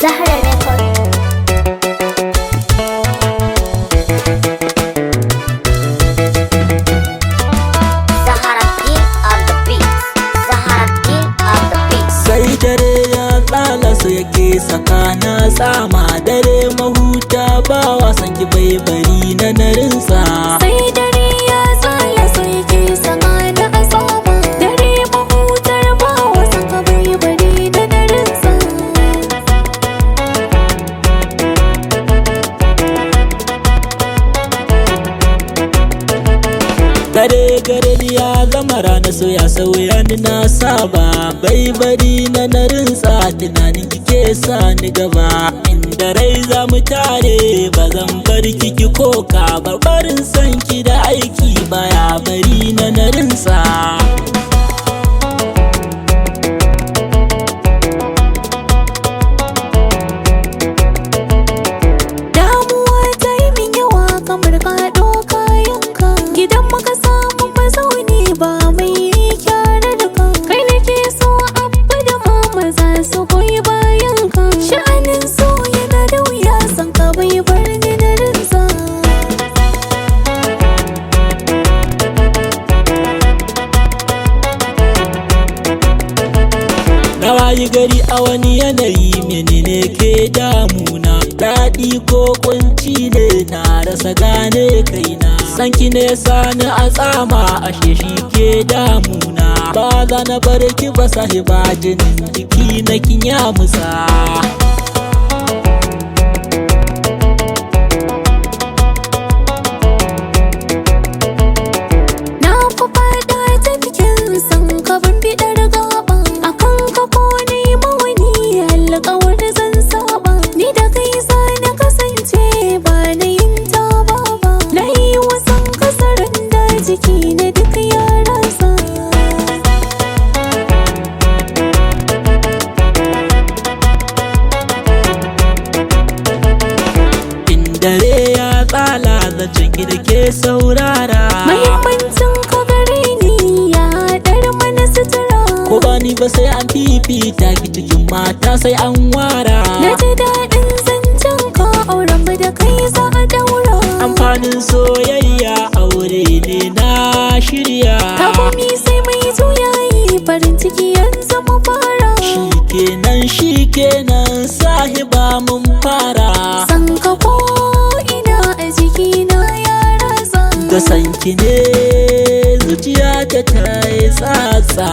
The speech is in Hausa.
Zahra Record. Zaharaddin on the beat. Zaharaddin on the beat. Sai dare ya tsala su yake sakana sama dare mahuta ba wasan ki bai bari na narinsa. Sai dare ya tsala su yake sakana sama dare mahutar ba wasan ka bai bari na narinsa. Dare gare ya zama rana so ya sauya ni na saba bai bari na narinsa tunanin kike sa ni gaba inda rai za mu tare ba zan bar kiki koka ba barin san ki da aiki baya bari na narinsa. Damuwa ta yi min yawa kamar ka ɗauka yanka gidan muka samu mazauni ba mai kyara da ka kai nake so abba da mama za su goyi bayan ka sha'anin so yana da wuya san ka bai bar ni da rinsa. Na wayi gari a wani yanayi menene ke damuna daɗi ko kunci ne na rasa gane kaina sanki ne sani a tsama ashe shi ke damuna ba za na bar ki ba sahiba jinin jiki na kinya musa. Na ku faɗa ta cikin san ka bin biɗar gaba akan ka ko ni mawani alƙawar zan saba ni da kai za na kasance ba na yin taba ba na yi wasan kasarin da jiki na duk ya rasa. Dare ya tsala zancen ki da ke saurara Mahimmancin ka gare ni ya haɗar mana sutura ko ba ni ba sai an fifita ki cikin mata sai an wara na ji daɗin zancen ka auren mu da kai za a daura amfanin soyayya aure ne na shirya tagomi sai mai juyayi farin ciki yanzu mu fara shikenan sahiba mun fara san ka ko ina a jikina ya rasa da sanki ne zuciya ta yi tsatsa.